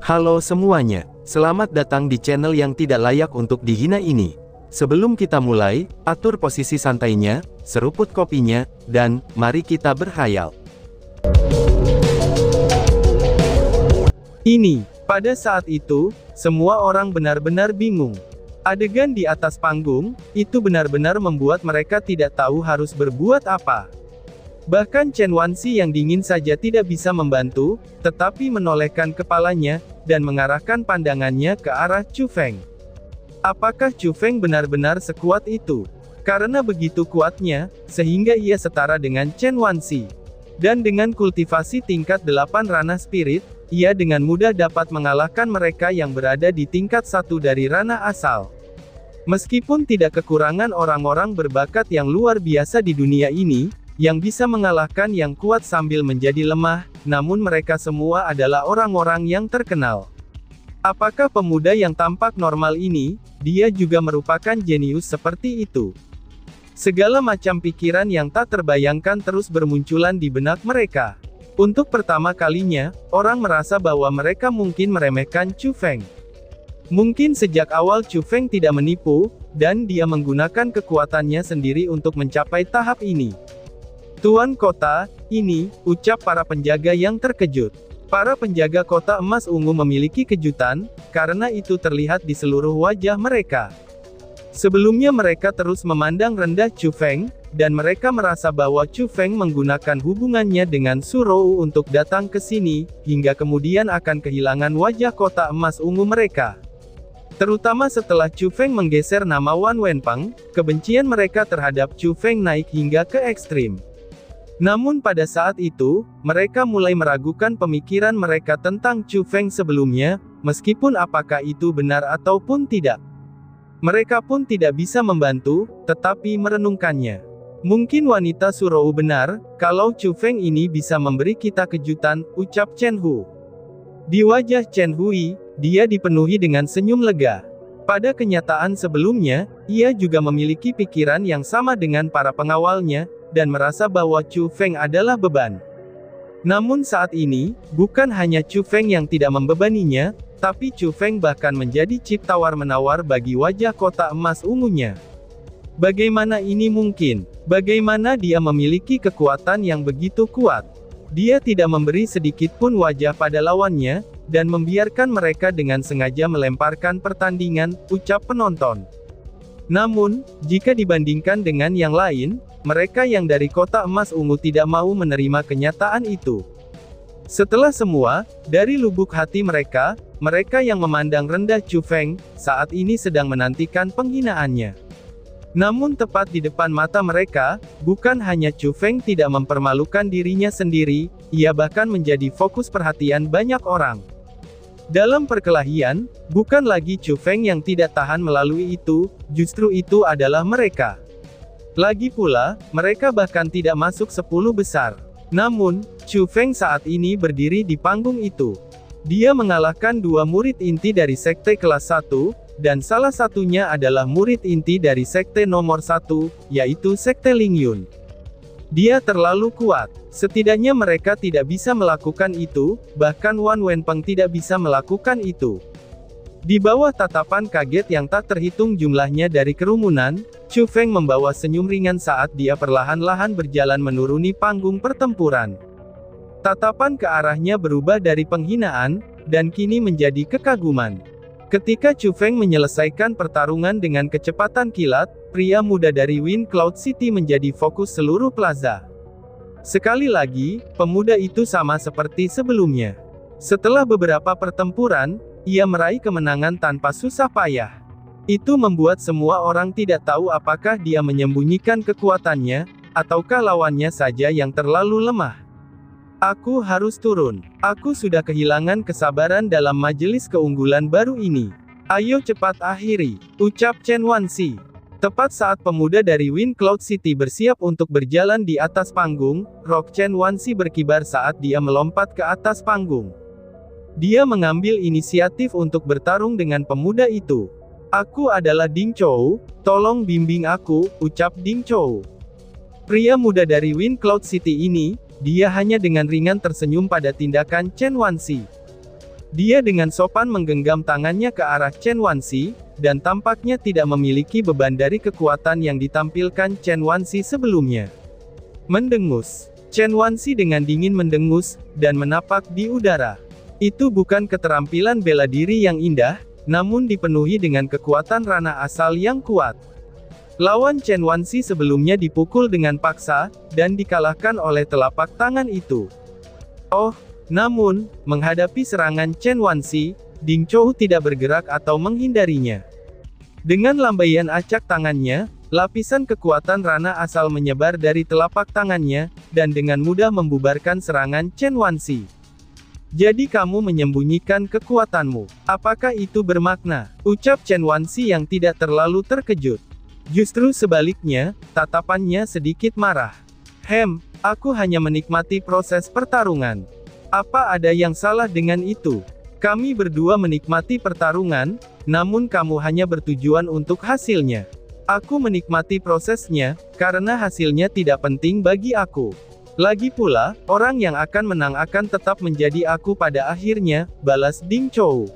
Halo semuanya, selamat datang di channel yang tidak layak untuk dihina ini. Sebelum kita mulai, atur posisi santainya, seruput kopinya, dan mari kita berhayal. Pada saat itu, semua orang benar-benar bingung. Adegan di atas panggung, itu benar-benar membuat mereka tidak tahu harus berbuat apa. Bahkan Chen Wanxi yang dingin saja tidak bisa membantu, tetapi menolehkan kepalanya, dan mengarahkan pandangannya ke arah Chu Feng. Apakah Chu Feng benar-benar sekuat itu? Karena begitu kuatnya, sehingga ia setara dengan Chen Wanxi. Dan dengan kultivasi tingkat 8 ranah spirit, ia dengan mudah dapat mengalahkan mereka yang berada di tingkat 1 dari ranah asal. Meskipun tidak kekurangan orang-orang berbakat yang luar biasa di dunia ini, yang bisa mengalahkan yang kuat sambil menjadi lemah, namun mereka semua adalah orang-orang yang terkenal. Apakah pemuda yang tampak normal ini, dia juga merupakan jenius seperti itu? Segala macam pikiran yang tak terbayangkan terus bermunculan di benak mereka. Untuk pertama kalinya, orang merasa bahwa mereka mungkin meremehkan Chu Feng. Mungkin sejak awal Chu Feng tidak menipu, dan dia menggunakan kekuatannya sendiri untuk mencapai tahap ini. Tuan kota, ini, ucap para penjaga yang terkejut. Para penjaga kota emas ungu memiliki kejutan, karena itu terlihat di seluruh wajah mereka. Sebelumnya mereka terus memandang rendah Chu Feng, dan mereka merasa bahwa Chu Feng menggunakan hubungannya dengan Su Rou untuk datang ke sini, hingga kemudian akan kehilangan wajah kota emas ungu mereka. Terutama setelah Chu Feng menggeser nama Wan Wenpeng, kebencian mereka terhadap Chu Feng naik hingga ke ekstrim. Namun pada saat itu, mereka mulai meragukan pemikiran mereka tentang Chu Feng sebelumnya, meskipun apakah itu benar ataupun tidak. Mereka pun tidak bisa membantu, tetapi merenungkannya. Mungkin wanita Su Rou benar, kalau Chu Feng ini bisa memberi kita kejutan, ucap Chen Hu. Di wajah Chen Hui, dia dipenuhi dengan senyum lega. Pada kenyataan sebelumnya, ia juga memiliki pikiran yang sama dengan para pengawalnya, dan merasa bahwa Chu Feng adalah beban. Namun saat ini, bukan hanya Chu Feng yang tidak membebaninya, tapi Chu Feng bahkan menjadi chip tawar-menawar bagi wajah kota emas ungunya. Bagaimana ini mungkin? Bagaimana dia memiliki kekuatan yang begitu kuat? Dia tidak memberi sedikit pun wajah pada lawannya, dan membiarkan mereka dengan sengaja melemparkan pertandingan, ucap penonton. Namun, jika dibandingkan dengan yang lain, mereka yang dari kota emas ungu tidak mau menerima kenyataan itu. Setelah semua, dari lubuk hati mereka, mereka yang memandang rendah Chu Feng, saat ini sedang menantikan penghinaannya. Namun tepat di depan mata mereka, bukan hanya Chu Feng tidak mempermalukan dirinya sendiri, ia bahkan menjadi fokus perhatian banyak orang. Dalam perkelahian, bukan lagi Chu Feng yang tidak tahan melalui itu, justru itu adalah mereka. Lagi pula, mereka bahkan tidak masuk 10 besar. Namun, Chu Feng saat ini berdiri di panggung itu. Dia mengalahkan 2 murid inti dari sekte kelas 1, dan salah satunya adalah murid inti dari sekte nomor 1, yaitu sekte Ling Yun. Dia terlalu kuat. Setidaknya mereka tidak bisa melakukan itu, bahkan Wan Wenpeng tidak bisa melakukan itu. Di bawah tatapan kaget yang tak terhitung jumlahnya dari kerumunan, Chu Feng membawa senyum ringan saat dia perlahan-lahan berjalan menuruni panggung pertempuran. Tatapan ke arahnya berubah dari penghinaan, dan kini menjadi kekaguman. Ketika Chu Feng menyelesaikan pertarungan dengan kecepatan kilat, pria muda dari Wind Cloud City menjadi fokus seluruh plaza. Sekali lagi, pemuda itu sama seperti sebelumnya. Setelah beberapa pertempuran, ia meraih kemenangan tanpa susah payah. Itu membuat semua orang tidak tahu apakah dia menyembunyikan kekuatannya, ataukah lawannya saja yang terlalu lemah. Aku harus turun. Aku sudah kehilangan kesabaran dalam majelis keunggulan baru ini. Ayo cepat akhiri, ucap Chen Wanxi. Tepat saat pemuda dari Wind Cloud City bersiap untuk berjalan di atas panggung, rok Chen Wanxi berkibar saat dia melompat ke atas panggung. Dia mengambil inisiatif untuk bertarung dengan pemuda itu. Aku adalah Ding Chou, tolong bimbing aku, ucap Ding Chou. Pria muda dari Wind Cloud City ini, dia hanya dengan ringan tersenyum pada tindakan Chen Wanxi. Dia dengan sopan menggenggam tangannya ke arah Chen Wanxi, dan tampaknya tidak memiliki beban dari kekuatan yang ditampilkan Chen Wanxi sebelumnya. Mendengus. Chen Wanxi dengan dingin mendengus, dan menapak di udara. Itu bukan keterampilan bela diri yang indah, namun dipenuhi dengan kekuatan ranah asal yang kuat. Lawan Chen Wanxi sebelumnya dipukul dengan paksa, dan dikalahkan oleh telapak tangan itu. Oh, namun, menghadapi serangan Chen Wanxi, Ding Chou tidak bergerak atau menghindarinya. Dengan lambaian acak tangannya, lapisan kekuatan ranah asal menyebar dari telapak tangannya, dan dengan mudah membubarkan serangan Chen Wanxi. Jadi kamu menyembunyikan kekuatanmu. Apakah itu bermakna? Ucap Chen Wanxi yang tidak terlalu terkejut. Justru sebaliknya, tatapannya sedikit marah. Aku hanya menikmati proses pertarungan. Apa ada yang salah dengan itu? Kami berdua menikmati pertarungan, namun kamu hanya bertujuan untuk hasilnya. Aku menikmati prosesnya, karena hasilnya tidak penting bagi aku. Lagi pula, orang yang akan menang akan tetap menjadi aku pada akhirnya, balas Ding Chou.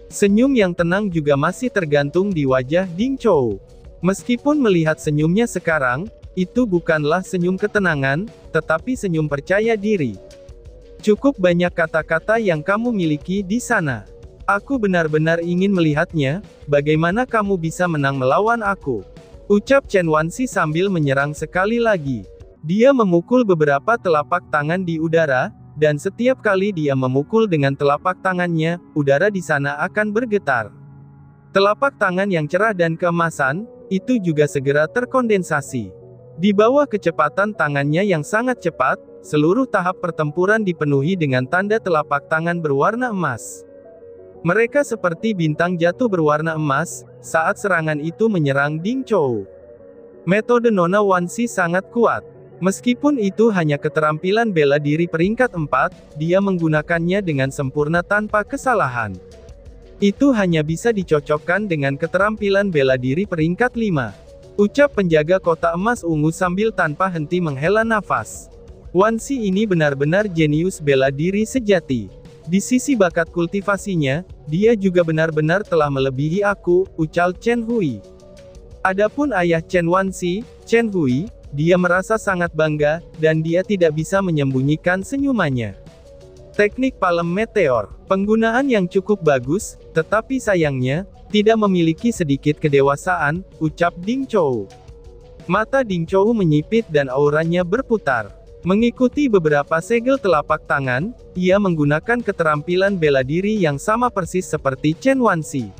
Senyum yang tenang juga masih tergantung di wajah Ding Chou. Meskipun melihat senyumnya sekarang, itu bukanlah senyum ketenangan, tetapi senyum percaya diri. Cukup banyak kata-kata yang kamu miliki di sana. Aku benar-benar ingin melihatnya, bagaimana kamu bisa menang melawan aku. Ucap Chen Wanxi sambil menyerang sekali lagi. Dia memukul beberapa telapak tangan di udara, dan setiap kali dia memukul dengan telapak tangannya, udara di sana akan bergetar. Telapak tangan yang cerah dan keemasan, itu juga segera terkondensasi. Di bawah kecepatan tangannya yang sangat cepat, seluruh tahap pertempuran dipenuhi dengan tanda telapak tangan berwarna emas. Mereka seperti bintang jatuh berwarna emas, saat serangan itu menyerang Ding Chou. Metode Nona Wanxi sangat kuat. Meskipun itu hanya keterampilan bela diri peringkat 4, dia menggunakannya dengan sempurna tanpa kesalahan. Itu hanya bisa dicocokkan dengan keterampilan bela diri peringkat 5. Ucap penjaga kota emas ungu sambil tanpa henti menghela nafas. Wanxi ini benar-benar jenius bela diri sejati. Di sisi bakat kultivasinya, dia juga benar-benar telah melebihi aku, ucal Chen Hui. Adapun ayah Chen Wanxi, Chen Hui, dia merasa sangat bangga, dan dia tidak bisa menyembunyikan senyumannya. Teknik palem meteor, penggunaan yang cukup bagus, tetapi sayangnya, tidak memiliki sedikit kedewasaan, ucap Ding Chou. Mata Ding Chou menyipit dan auranya berputar. Mengikuti beberapa segel telapak tangan, ia menggunakan keterampilan bela diri yang sama persis seperti Chen Wanxi.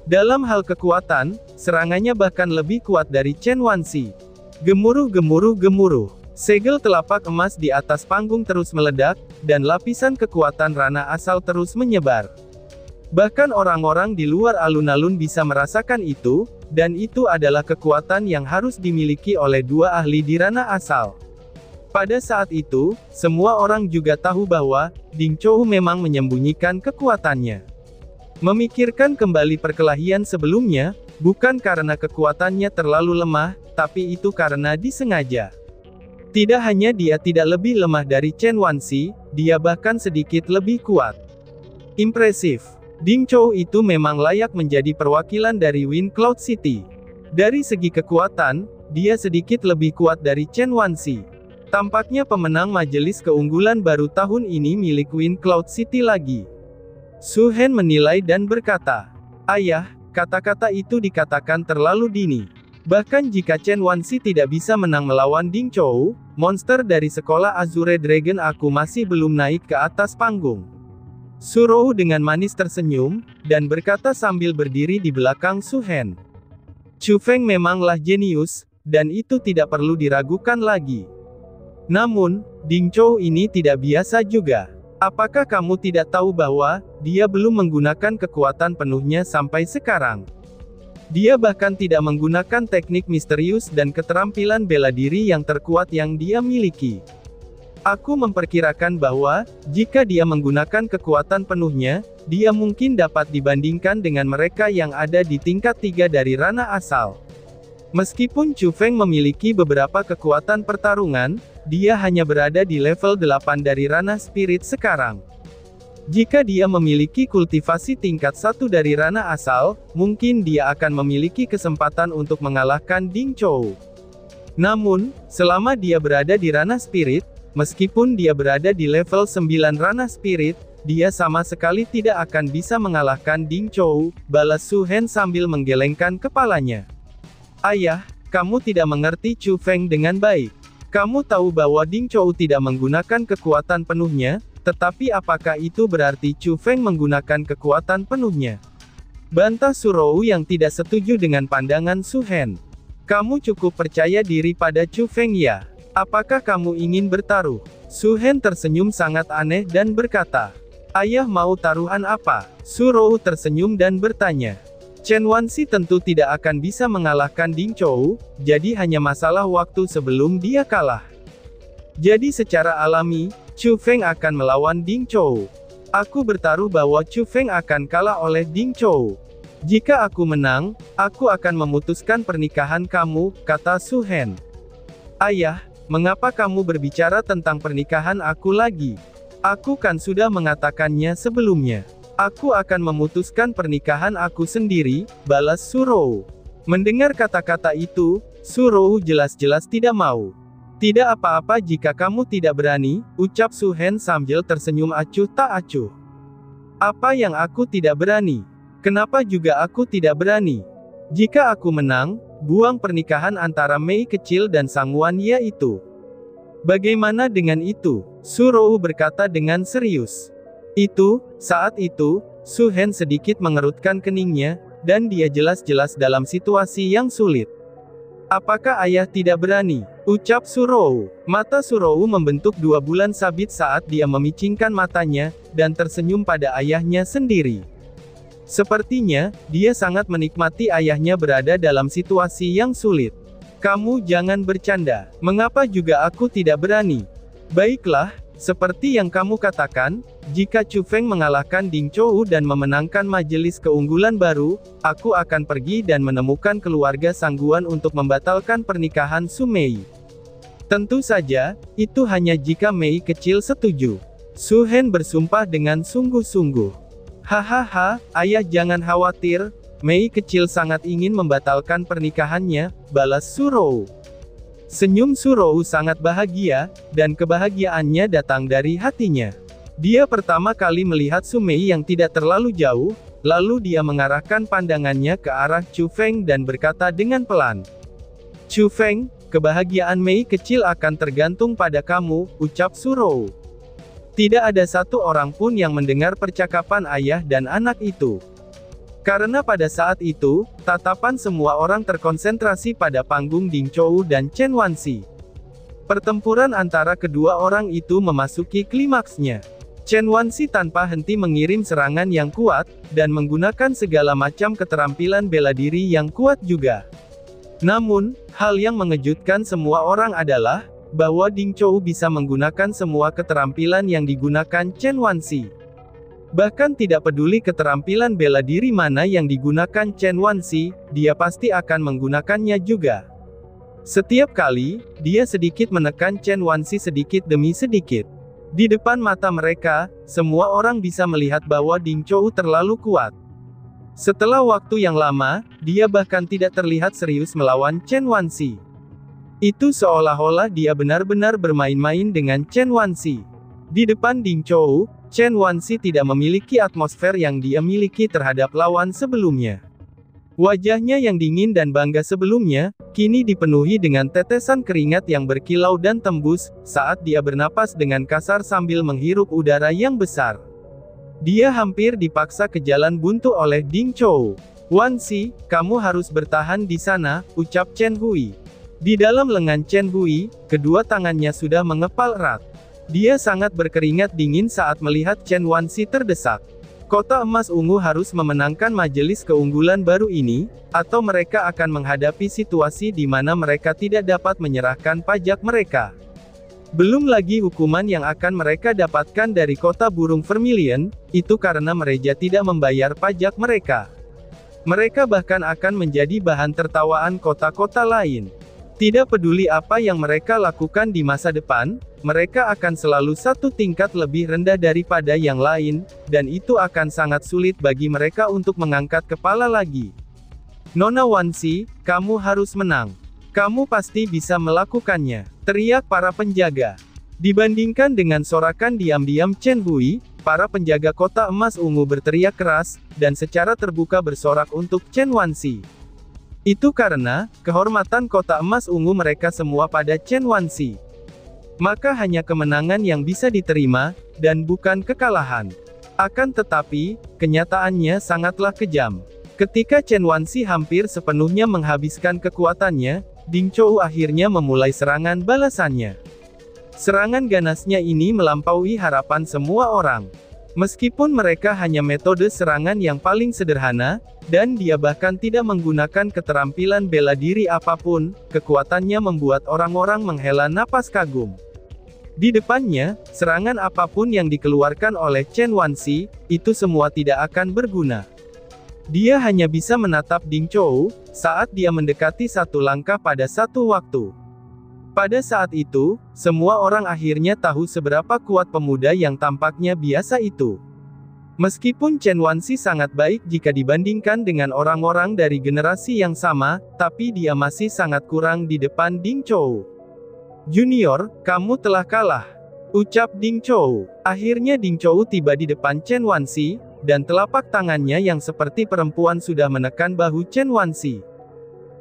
Dalam hal kekuatan, serangannya bahkan lebih kuat dari Chen Wanxi. Gemuruh gemuruh gemuruh. Segel telapak emas di atas panggung terus meledak, dan lapisan kekuatan ranah asal terus menyebar. Bahkan orang-orang di luar alun-alun bisa merasakan itu, dan itu adalah kekuatan yang harus dimiliki oleh dua ahli di ranah asal. Pada saat itu, semua orang juga tahu bahwa Ding Chou memang menyembunyikan kekuatannya. Memikirkan kembali perkelahian sebelumnya, bukan karena kekuatannya terlalu lemah, tapi itu karena disengaja. Tidak hanya dia tidak lebih lemah dari Chen Wanxi, dia bahkan sedikit lebih kuat. Impresif. Ding Chou itu memang layak menjadi perwakilan dari Wind Cloud City. Dari segi kekuatan, dia sedikit lebih kuat dari Chen Wanxi. Tampaknya pemenang majelis keunggulan baru tahun ini milik Wind Cloud City lagi. Su Hen menilai dan berkata, "Ayah, kata-kata itu dikatakan terlalu dini. Bahkan jika Chen Wanxi tidak bisa menang melawan Ding Chou, monster dari sekolah Azure Dragon aku masih belum naik ke atas panggung." Su Rou dengan manis tersenyum, dan berkata sambil berdiri di belakang Su Hen. Chu Feng memanglah jenius, dan itu tidak perlu diragukan lagi. Namun, Ding Chou ini tidak biasa juga. Apakah kamu tidak tahu bahwa dia belum menggunakan kekuatan penuhnya sampai sekarang? Dia bahkan tidak menggunakan teknik misterius dan keterampilan bela diri yang terkuat yang dia miliki. Aku memperkirakan bahwa, jika dia menggunakan kekuatan penuhnya, dia mungkin dapat dibandingkan dengan mereka yang ada di tingkat 3 dari ranah asal. Meskipun Chu Feng memiliki beberapa kekuatan pertarungan, dia hanya berada di level 8 dari ranah spirit sekarang. Jika dia memiliki kultivasi tingkat 1 dari ranah asal, mungkin dia akan memiliki kesempatan untuk mengalahkan Ding Chou. Namun, selama dia berada di ranah spirit, meskipun dia berada di level 9 ranah spirit, dia sama sekali tidak akan bisa mengalahkan Ding Chou, balas Su Hen sambil menggelengkan kepalanya. Ayah, kamu tidak mengerti Chu Feng dengan baik. Kamu tahu bahwa Ding Chou tidak menggunakan kekuatan penuhnya, tetapi apakah itu berarti Chu Feng menggunakan kekuatan penuhnya? Bantah Su Rou yang tidak setuju dengan pandangan Su Hen. Kamu cukup percaya diri pada Chu Feng ya? Apakah kamu ingin bertaruh? Su Hen tersenyum sangat aneh dan berkata, ayah mau taruhan apa? Su Rou tersenyum dan bertanya. Chen Wanxi tentu tidak akan bisa mengalahkan Ding Chou, jadi hanya masalah waktu sebelum dia kalah. Jadi secara alami, Chu Feng akan melawan Ding Chou. Aku bertaruh bahwa Chu Feng akan kalah oleh Ding Chou. Jika aku menang, aku akan memutuskan pernikahan kamu, kata Su Hen. Ayah, mengapa kamu berbicara tentang pernikahan aku lagi? Aku kan sudah mengatakannya sebelumnya. Aku akan memutuskan pernikahan aku sendiri, balas Su Rou. Mendengar kata-kata itu, Su Rou jelas-jelas tidak mau. Tidak apa-apa jika kamu tidak berani, ucap Su Hen sambil tersenyum acuh tak acuh. Apa yang aku tidak berani? Kenapa juga aku tidak berani? Jika aku menang, buang pernikahan antara Mei kecil dan Sang Wan Ye itu. Bagaimana dengan itu? Su Rou berkata dengan serius. Saat itu, Su Hen sedikit mengerutkan keningnya, dan dia jelas-jelas dalam situasi yang sulit. Apakah ayah tidak berani? Ucap Su Rou. Mata Su Rou membentuk 2 bulan sabit saat dia memicingkan matanya, dan tersenyum pada ayahnya sendiri. Sepertinya, dia sangat menikmati ayahnya berada dalam situasi yang sulit. Kamu jangan bercanda. Mengapa juga aku tidak berani? Baiklah, seperti yang kamu katakan, jika Chu Feng mengalahkan Ding Chou dan memenangkan majelis keunggulan baru, aku akan pergi dan menemukan keluarga Sangguan untuk membatalkan pernikahan Su Mei. Tentu saja, itu hanya jika Mei kecil setuju. Su Hen bersumpah dengan sungguh-sungguh. Hahaha, ayah jangan khawatir, Mei kecil sangat ingin membatalkan pernikahannya, balas Su Rou. Senyum Su Rou sangat bahagia, dan kebahagiaannya datang dari hatinya. Dia pertama kali melihat Su Mei yang tidak terlalu jauh, lalu dia mengarahkan pandangannya ke arah Chu Feng dan berkata dengan pelan. Chu Feng, kebahagiaan Mei kecil akan tergantung pada kamu, ucap Su Rou. Tidak ada satu orang pun yang mendengar percakapan ayah dan anak itu. Karena pada saat itu, tatapan semua orang terkonsentrasi pada panggung Ding Chou dan Chen Wanxi. Pertempuran antara kedua orang itu memasuki klimaksnya. Chen Wanxi tanpa henti mengirim serangan yang kuat, dan menggunakan segala macam keterampilan bela diri yang kuat juga. Namun, hal yang mengejutkan semua orang adalah, bahwa Ding Chou bisa menggunakan semua keterampilan yang digunakan Chen Wanxi. Bahkan tidak peduli keterampilan bela diri mana yang digunakan Chen Wanxi, dia pasti akan menggunakannya juga. Setiap kali, dia sedikit menekan Chen Wanxi sedikit demi sedikit. Di depan mata mereka, semua orang bisa melihat bahwa Ding Chou terlalu kuat. Setelah waktu yang lama, dia bahkan tidak terlihat serius melawan Chen Wanxi. Itu seolah-olah dia benar-benar bermain-main dengan Chen Wanxi. Di depan Ding Chou, Chen Wanxi tidak memiliki atmosfer yang dia miliki terhadap lawan sebelumnya. Wajahnya yang dingin dan bangga sebelumnya, kini dipenuhi dengan tetesan keringat yang berkilau dan tembus, saat dia bernapas dengan kasar sambil menghirup udara yang besar. Dia hampir dipaksa ke jalan buntu oleh Ding Chou. Wanxi, kamu harus bertahan di sana, ucap Chen Hui. Di dalam lengan Chen Hui, kedua tangannya sudah mengepal erat. Dia sangat berkeringat dingin saat melihat Chen Wanxi terdesak. Kota Emas Ungu harus memenangkan majelis keunggulan baru ini, atau mereka akan menghadapi situasi di mana mereka tidak dapat menyerahkan pajak mereka. Belum lagi hukuman yang akan mereka dapatkan dari kota burung Vermilion, itu karena mereka tidak membayar pajak mereka. Mereka bahkan akan menjadi bahan tertawaan kota-kota lain. Tidak peduli apa yang mereka lakukan di masa depan, mereka akan selalu satu tingkat lebih rendah daripada yang lain, dan itu akan sangat sulit bagi mereka untuk mengangkat kepala lagi. Nona Wansi, kamu harus menang. Kamu pasti bisa melakukannya, teriak para penjaga. Dibandingkan dengan sorakan diam-diam Chen Hui, para penjaga kota emas ungu berteriak keras, dan secara terbuka bersorak untuk Chen Wansi. Itu karena, kehormatan kota emas ungu mereka semua pada Chen Wansi. Maka hanya kemenangan yang bisa diterima, dan bukan kekalahan. Akan tetapi, kenyataannya sangatlah kejam. Ketika Chen Wansi hampir sepenuhnya menghabiskan kekuatannya, Ding Chou akhirnya memulai serangan balasannya. Serangan ganasnya ini melampaui harapan semua orang. Meskipun mereka hanya metode serangan yang paling sederhana, dan dia bahkan tidak menggunakan keterampilan bela diri apapun, kekuatannya membuat orang-orang menghela napas kagum. Di depannya, serangan apapun yang dikeluarkan oleh Chen Wansi, itu semua tidak akan berguna. Dia hanya bisa menatap Ding Chou, saat dia mendekati satu langkah pada satu waktu. Pada saat itu, semua orang akhirnya tahu seberapa kuat pemuda yang tampaknya biasa itu. Meskipun Chen Wansi sangat baik jika dibandingkan dengan orang-orang dari generasi yang sama, tapi dia masih sangat kurang di depan Ding Chou. Junior, kamu telah kalah, ucap Ding Chou. Akhirnya Ding Chou tiba di depan Chen Wansi, dan telapak tangannya yang seperti perempuan sudah menekan bahu Chen Wansi.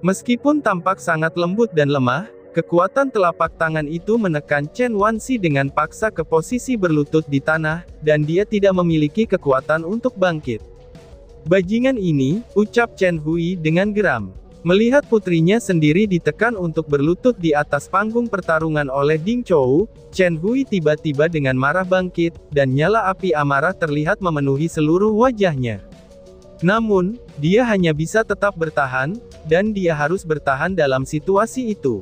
Meskipun tampak sangat lembut dan lemah, kekuatan telapak tangan itu menekan Chen Wansi dengan paksa ke posisi berlutut di tanah, dan dia tidak memiliki kekuatan untuk bangkit. Bajingan ini, ucap Chen Hui dengan geram. Melihat putrinya sendiri ditekan untuk berlutut di atas panggung pertarungan oleh Ding Chou, Chen Hui tiba-tiba dengan marah bangkit, dan nyala api amarah terlihat memenuhi seluruh wajahnya. Namun, dia hanya bisa tetap bertahan, dan dia harus bertahan dalam situasi itu.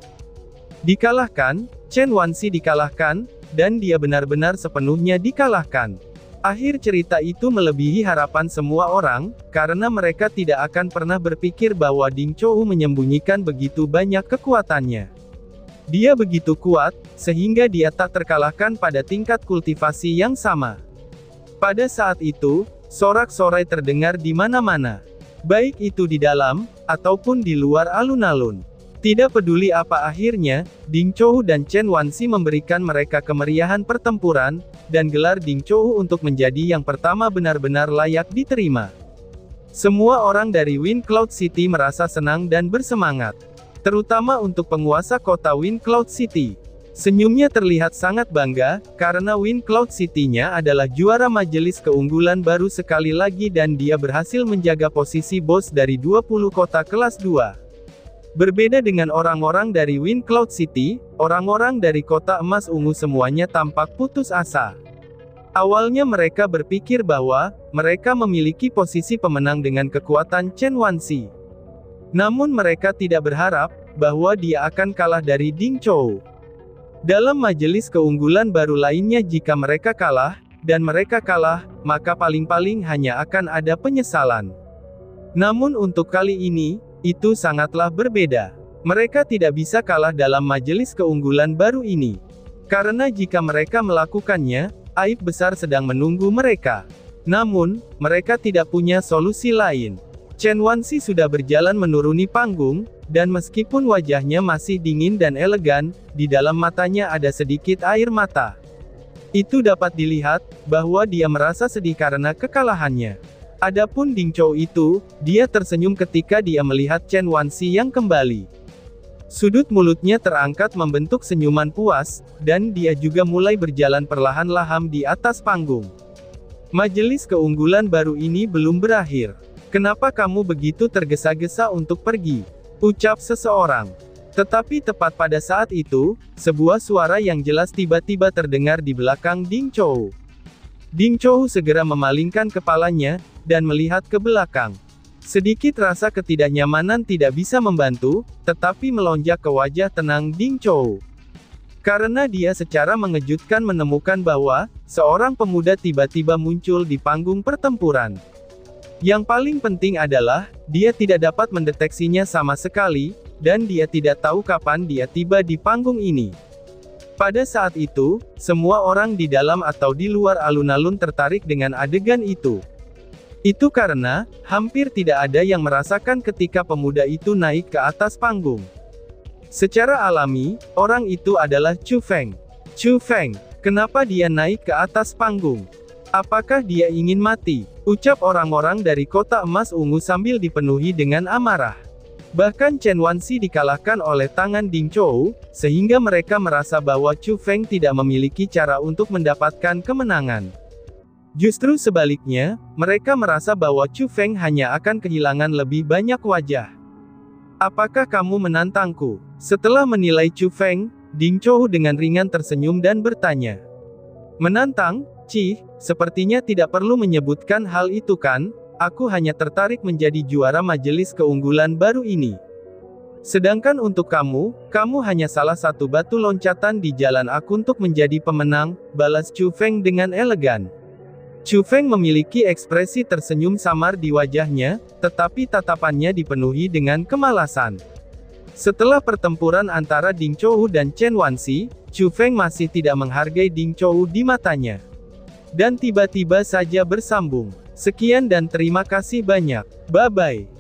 Dikalahkan, Chen Wansi dikalahkan, dan dia benar-benar sepenuhnya dikalahkan. Akhir cerita itu melebihi harapan semua orang, karena mereka tidak akan pernah berpikir bahwa Ding Chou menyembunyikan begitu banyak kekuatannya. Dia begitu kuat, sehingga dia tak terkalahkan pada tingkat kultivasi yang sama. Pada saat itu, sorak-sorai terdengar di mana-mana. Baik itu di dalam, ataupun di luar alun-alun. Tidak peduli apa akhirnya, Ding Chou dan Chen Wansi memberikan mereka kemeriahan pertempuran, dan gelar Ding Chou untuk menjadi yang pertama benar-benar layak diterima. Semua orang dari Wind Cloud City merasa senang dan bersemangat. Terutama untuk penguasa kota Wind Cloud City. Senyumnya terlihat sangat bangga, karena Wind Cloud City-nya adalah juara majelis keunggulan baru sekali lagi dan dia berhasil menjaga posisi bos dari 20 kota kelas 2. Berbeda dengan orang-orang dari Wind Cloud City, orang-orang dari kota emas ungu semuanya tampak putus asa. Awalnya mereka berpikir bahwa, mereka memiliki posisi pemenang dengan kekuatan Chen Wansi. Namun mereka tidak berharap, bahwa dia akan kalah dari Ding Chou. Dalam majelis keunggulan baru lainnya jika mereka kalah, dan mereka kalah, maka paling-paling hanya akan ada penyesalan. Namun untuk kali ini, itu sangatlah berbeda. Mereka tidak bisa kalah dalam majelis keunggulan baru ini. Karena jika mereka melakukannya, aib besar sedang menunggu mereka. Namun, mereka tidak punya solusi lain. Chen Wansi sudah berjalan menuruni panggung, dan meskipun wajahnya masih dingin dan elegan, di dalam matanya ada sedikit air mata. Itu dapat dilihat, bahwa dia merasa sedih karena kekalahannya. Adapun Ding Chou itu, dia tersenyum ketika dia melihat Chen Wansi yang kembali. Sudut mulutnya terangkat membentuk senyuman puas, dan dia juga mulai berjalan perlahan-lahan di atas panggung. Majelis keunggulan baru ini belum berakhir. Kenapa kamu begitu tergesa-gesa untuk pergi? Ucap seseorang. Tetapi tepat pada saat itu, sebuah suara yang jelas tiba-tiba terdengar di belakang Ding Chou. Ding Chou segera memalingkan kepalanya, dan melihat ke belakang. Sedikit rasa ketidaknyamanan tidak bisa membantu, tetapi melonjak ke wajah tenang Ding Chou. Karena dia secara mengejutkan menemukan bahwa, seorang pemuda tiba-tiba muncul di panggung pertempuran. Yang paling penting adalah, dia tidak dapat mendeteksinya sama sekali, dan dia tidak tahu kapan dia tiba di panggung ini. Pada saat itu, semua orang di dalam atau di luar alun-alun tertarik dengan adegan itu. Itu karena, hampir tidak ada yang merasakan ketika pemuda itu naik ke atas panggung. Secara alami, orang itu adalah Chu Feng. Chu Feng, kenapa dia naik ke atas panggung? Apakah dia ingin mati? Ucap orang-orang dari kota emas ungu sambil dipenuhi dengan amarah. Bahkan Chen Wanxi dikalahkan oleh tangan Ding Zhou, sehingga mereka merasa bahwa Chu Feng tidak memiliki cara untuk mendapatkan kemenangan. Justru sebaliknya, mereka merasa bahwa Chu Feng hanya akan kehilangan lebih banyak wajah. Apakah kamu menantangku? Setelah menilai Chu Feng, Ding Zhou dengan ringan tersenyum dan bertanya. Menantang? Cih, sepertinya tidak perlu menyebutkan hal itu kan, aku hanya tertarik menjadi juara majelis keunggulan baru ini. Sedangkan untuk kamu, kamu hanya salah satu batu loncatan di jalan aku untuk menjadi pemenang, balas Chu Feng dengan elegan. Chu Feng memiliki ekspresi tersenyum samar di wajahnya, tetapi tatapannya dipenuhi dengan kemalasan. Setelah pertempuran antara Ding Zhou dan Chen Wanxi, Chu Feng masih tidak menghargai Ding Zhou di matanya. Dan tiba-tiba saja bersambung. Sekian dan terima kasih banyak. Bye-bye.